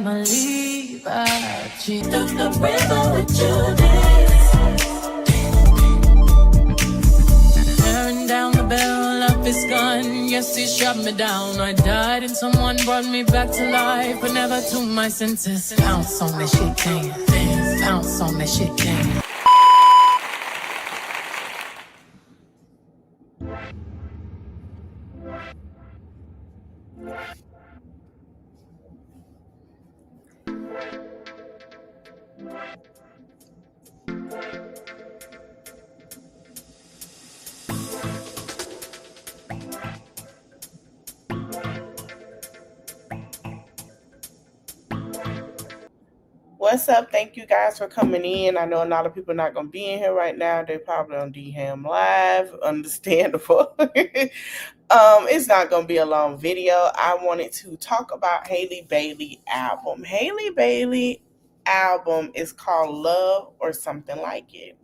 family, but she took the river with Judas. Tearing down the bell, love is gone. Yes, he shut me down. I died and someone brought me back to life, but never to my senses. Bounce on that shit, thing. Bounce on that shit, thing. What's up? Thank you guys for coming in. I know a lot of people are not going to be in here right now. They're probably on DHAM Live. Understandable. It's not going to be a long video. I wanted to talk about Halle Bailey album. Halle Bailey album is called Love or something like it.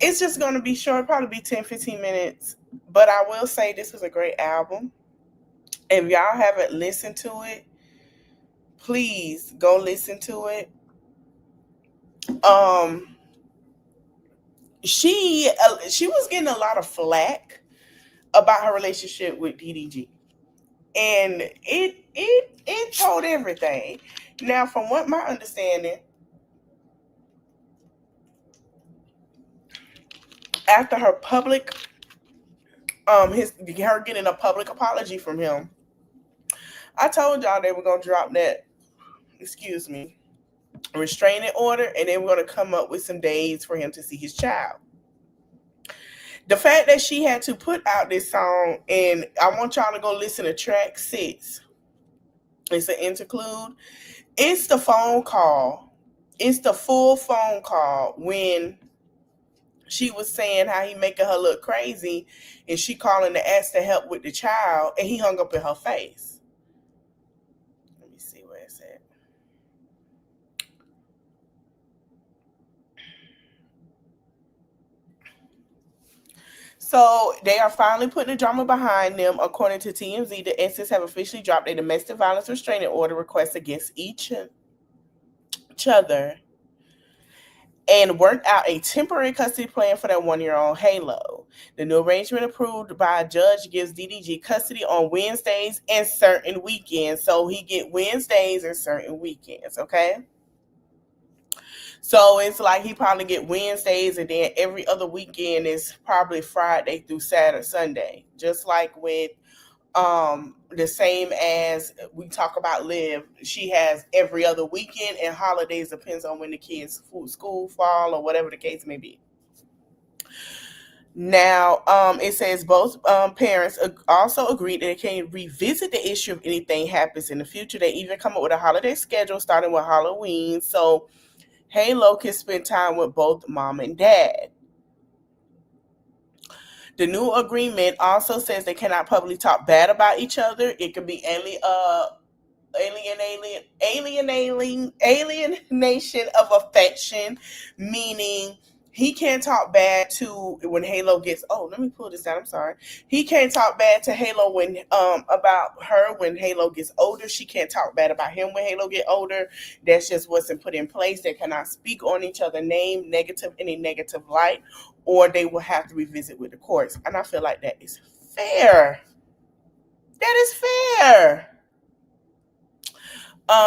It's just going to be short, probably be 10-15 minutes. But I will say this is a great album. If y'all haven't listened to it, please go listen to it. She was getting a lot of flack about her relationship with DDG, and it told everything. Now, from what my understanding, after her public, her getting a public apology from him, I told y'all they were gonna drop that. Excuse me. Restraining order, and then we're going to come up with some days for him to see his child. The fact that she had to put out this song, and I want y'all to go listen to track 6. It's an interlude. It's the phone call. It's the full phone call when she was saying how he making her look crazy, and she calling to ask to help with the child, and he hung up in her face. Let me see where it's at. So they are finally putting the drama behind them. According to TMZ, the exes have officially dropped a domestic violence restraining order request against each other and worked out a temporary custody plan for their 1-year-old Halo. The new arrangement approved by a judge gives DDG custody on Wednesdays and certain weekends. So he get Wednesdays and certain weekends, okay? So it's like he probably get Wednesdays, and then every other weekend is probably Friday through Saturday, Sunday. Just like with the same as we talk about Liv, she has every other weekend, and holidays depends on when the kids' school fall or whatever the case may be. Now, it says both parents also agreed that they can revisit the issue if anything happens in the future. They even come up with a holiday schedule starting with Halloween, so Halo can spend time with both mom and dad. The new agreement also says they cannot publicly talk bad about each other. It could be alienation of affection, meaning he can't talk bad to when Halo gets. Oh, let me pull this down. I'm sorry. He can't talk bad to Halo when about her when Halo gets older. She can't talk bad about him when Halo get older. That's just what's put in place. They cannot speak on each other's name any negative light, or they will have to revisit with the courts. And I feel like that is fair. That is fair.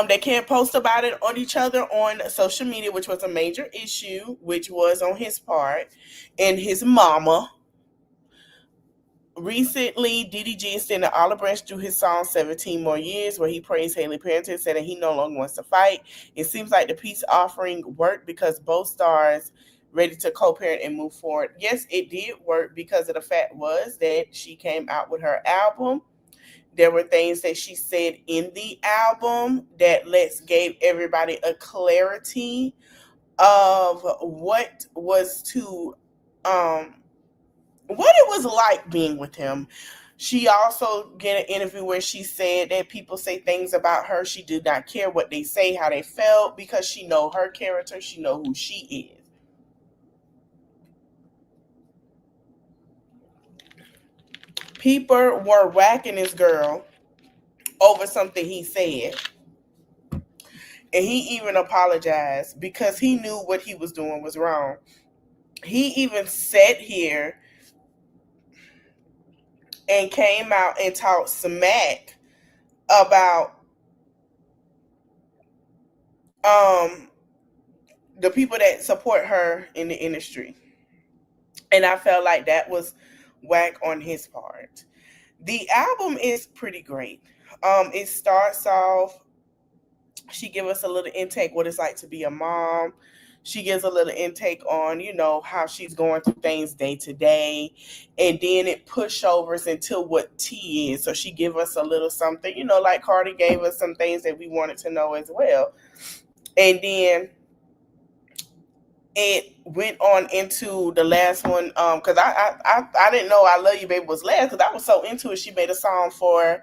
They can't post about it on each other on social media, which was a major issue, which was on his part and his mama. Recently, DDG extended an olive branch through his song 17 More Years, where he praised Halle Parenting, said that he no longer wants to fight. It seems like the peace offering worked because both stars ready to co-parent and move forward. Yes, it did work because of the fact was that she came out with her album. There were things that she said in the album that gave everybody a clarity of what was to what it was like being with him. She also get an interview where she said that people say things about her. She did not care what they say, how they felt, because she know her character. She know who she is. People were whacking this girl over something he said. And he even apologized because he knew what he was doing was wrong. He even sat here and came out and talked smack about um the people that support her in the industry. And I felt like that was whack on his part. The album is pretty great. It starts off, she give us a little intake what it's like to be a mom. She gives a little intake on, how she's going through things day to day. And then it pushovers into what tea is. So she give us a little something, like Cardi gave us some things that we wanted to know as well. And then it went on into the last one, because I didn't know I Love You Baby was last, because I was so into it. She made a song for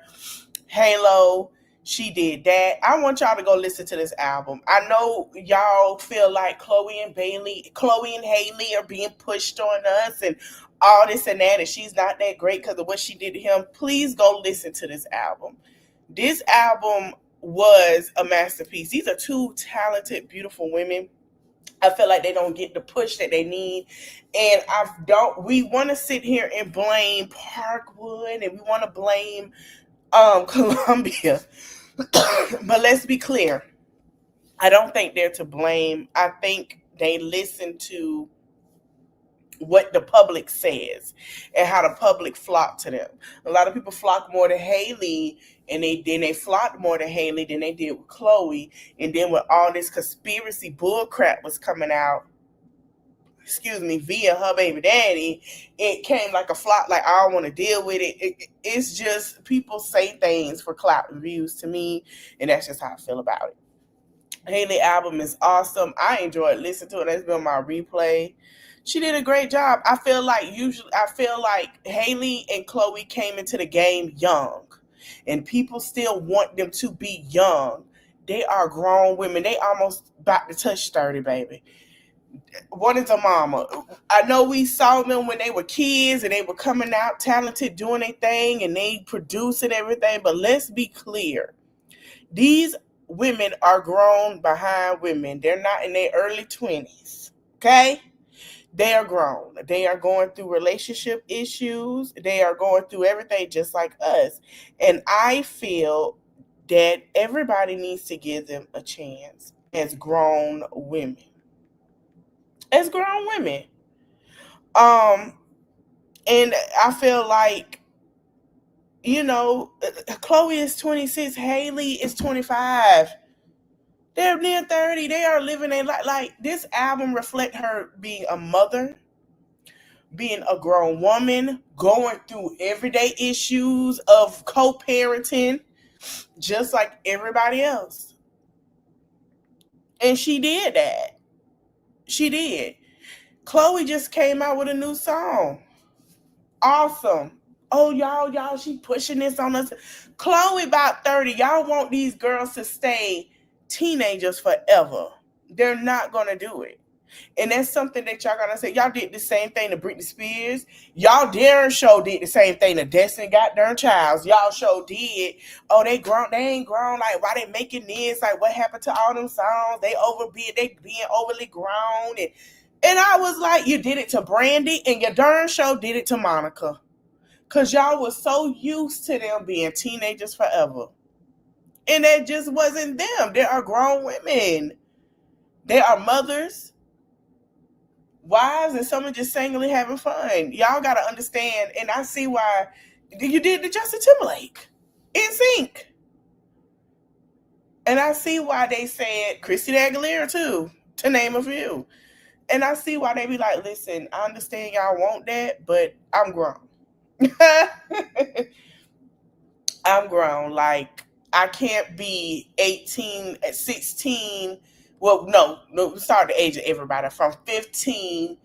Halo. She did that. I want y'all to go listen to this album. I know y'all feel like Chloe and Halle are being pushed on us and all this and that, and she's not that great because of what she did to him. Please go listen to this album. This album was a masterpiece. These are two talented, beautiful women. I feel like they don't get the push that they need. And we want to sit here and blame Parkwood and we want to blame Columbia. But let's be clear. I don't think they're to blame. I think they listen to what the public says and how the public flock to them. A lot of people flock more to Halle, and they flocked more to Halle than they did with Chloe. And then when all this conspiracy bull crap was coming out, via her baby daddy, it came like a flock, like I don't want to deal with it. It's just people say things for clout and views to me, and that's just how I feel about it. Halle album is awesome. I enjoyed listening to it. That's been my replay. She did a great job. I feel like Halle and Chloe came into the game young, and people still want them to be young. They are grown women. They almost about to touch 30, baby. One is a mama. I know we saw them when they were kids and they were coming out talented, doing their thing, and they producing everything. But let's be clear. These women are grown behind women. They're not in their early 20s. Okay? They are grown. They are going through relationship issues. They are going through everything just like us. And I feel that everybody needs to give them a chance as grown women. As grown women. And I feel like, Chloe is 26, Halle is 25. They're near 30. They are living a life. Like, this album reflect her being a mother, being a grown woman, going through everyday issues of co-parenting, just like everybody else. And she did that. She did. Chloe just came out with a new song. Awesome. Oh, y'all, she pushing this on us. Chloe about 30. Y'all want these girls to stay teenagers forever. They're not going to do it. And that's something that y'all got to say. Y'all did the same thing to Britney Spears. Y'all Darren show did the same thing to Destiny Goddamn Childs. Y'all show did. Oh, they ain't grown. Like, why they making this? Like, what happened to all them songs? They being overly grown. And I was like, you did it to Brandy, and your darn show did it to Monica. Because y'all was so used to them being teenagers forever. And that just wasn't them. They are grown women. They are mothers, wives, and some are just singly having fun. Y'all got to understand, and I see why you did the Justin Timberlake in sync. And I see why they said Christina Aguilera too, to name a few. And I see why they be like, listen, I understand y'all want that, but I'm grown. I'm grown. Like, I can't be 18 at 16. Well, no, start the age of everybody. From 15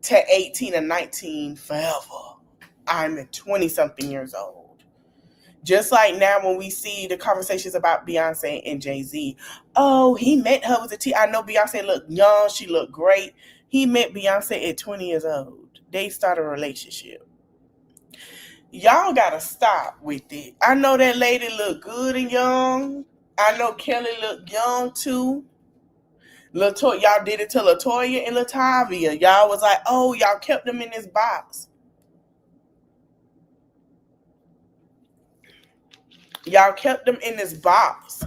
to 18 and 19 forever. I'm 20-something years old. Just like now when we see the conversations about Beyonce and Jay-Z. Oh, he met her as a teen. I know Beyonce looked young. She looked great. He met Beyonce at 20 years old. They started a relationship. Y'all gotta stop with it. I know that lady look good and young. I know Kelly look young too. Y'all did it to Latoya and Latavia. Y'all was like, oh, y'all kept them in this box. Y'all kept them in this box.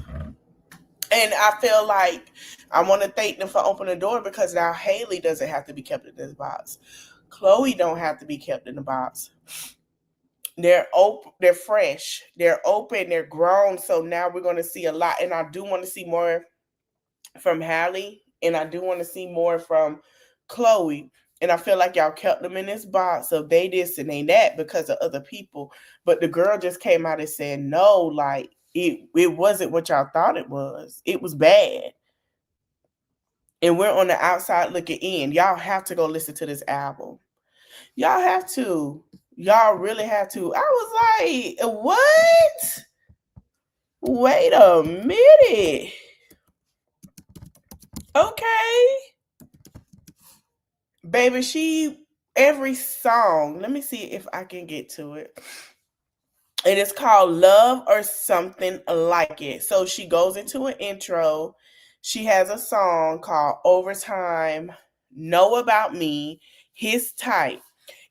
And I feel like I want to thank them for opening the door, because now Halle doesn't have to be kept in this box. Chloe don't have to be kept in the box. They're open, they're fresh, they're open, they're grown. So now we're going to see a lot. And I do want to see more from Halle, and I do want to see more from Chloe. And I feel like y'all kept them in this box of they this and they that because of other people. But the girl just came out and said, no, like it wasn't what y'all thought it was. It was bad. And we're on the outside looking in. Y'all have to go listen to this album. Y'all have to. Y'all really have to. I was like, what? Wait a minute. Okay. Baby, every song, let me see if I can get to it. And it's called Love or Something Like It. So she goes into an intro. She has a song called Overtime, Know About Me, His Type.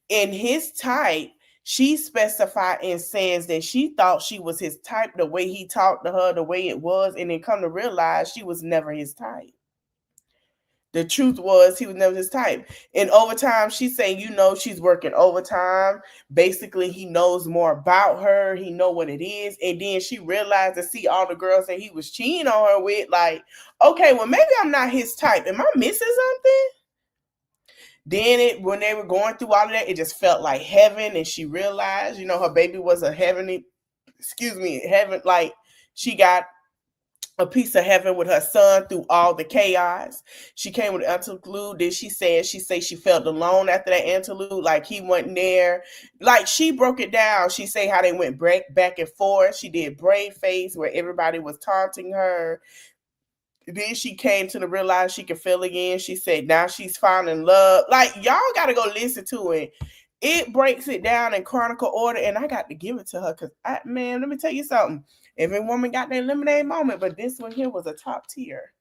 In His Type, she specified and says that she thought she was his type, the way he talked to her, the way it was, and then come to realize she was never his type. The truth was he was never his type. In Overtime, she's saying, she's working overtime. Basically, he knows more about her. He know what it is. And then she realized to see all the girls that he was cheating on her with, like, okay, well, maybe I'm not his type. Am I missing something? Then when they were going through all of that, it just felt like heaven. And she realized, her baby was a heaven, like she got a piece of heaven with her son through all the chaos. She came with an interlude. Then she said she felt alone after that interlude, like he wasn't there. Like she broke it down. She said how they went back and forth. She did brave face where everybody was taunting her. Then she came to the realize she could feel again. She said now she's finding love. Like y'all got to go listen to it. It breaks it down in chronicle order, and I got to give it to her because, man, let me tell you something. Every woman got their lemonade moment, but this one here was a top tier.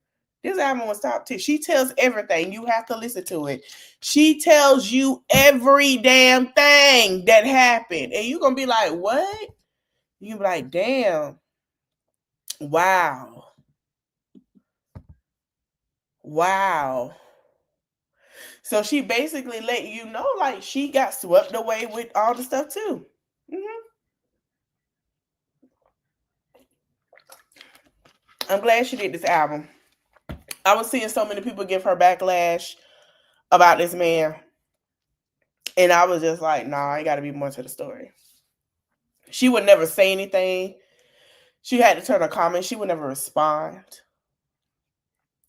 This album was top tier. She tells everything. You have to listen to it. She tells you every damn thing that happened. And you're going to be like, what? You're be like, damn. Wow. Wow. So she basically let you know, like, she got swept away with all the stuff, too. I'm glad she did this album. I was seeing so many people give her backlash about this man. And I was just like, nah, I got to be more to the story. She would never say anything. She had to turn her comments. She would never respond.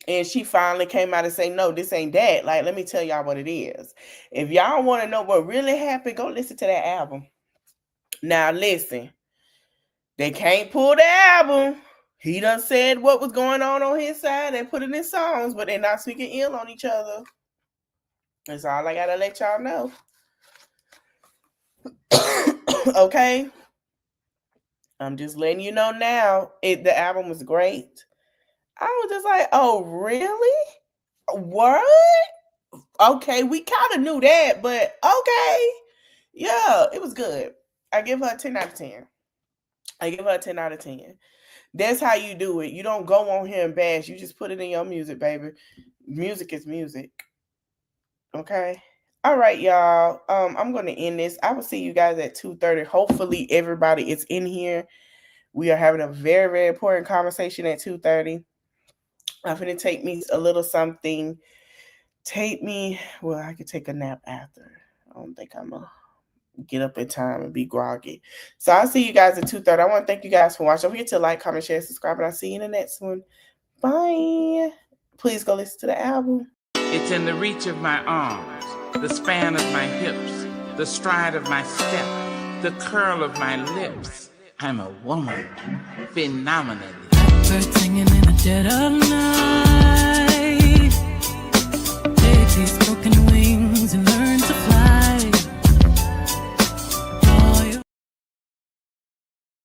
And she finally came out and say, no, this ain't that. Like, let me tell y'all what it is. If y'all want to know what really happened, go listen to that album. Now, listen. They can't pull the album. He done said what was going on his side and put it in songs, but they're not speaking ill on each other. That's all I got to let y'all know. Okay? I'm just letting you know now. The album was great. I was just like, oh, really? What? Okay, we kind of knew that, but okay. Yeah, it was good. I give her a 10 out of 10. I give her a 10 out of 10. That's how you do it. You don't go on here and bash. You just put it in your music, baby. Music is music. Okay? All right, y'all. I'm going to end this. I will see you guys at 2:30. Hopefully, everybody is in here. We are having a very, very important conversation at 2:30. I'm going to take me a little something. Well, I could take a nap after. I don't think I'm going to get up in time and be groggy. So I'll see you guys at 2:30. I want to thank you guys for watching. Don't forget to like, comment, share, subscribe, and I'll see you in the next one. Bye. Please go listen to the album. It's in the reach of my arms, the span of my hips, the stride of my step, the curl of my lips. I'm a woman, phenomenally. Birds singing in the dead of night. Take these broken wings and learn to fly.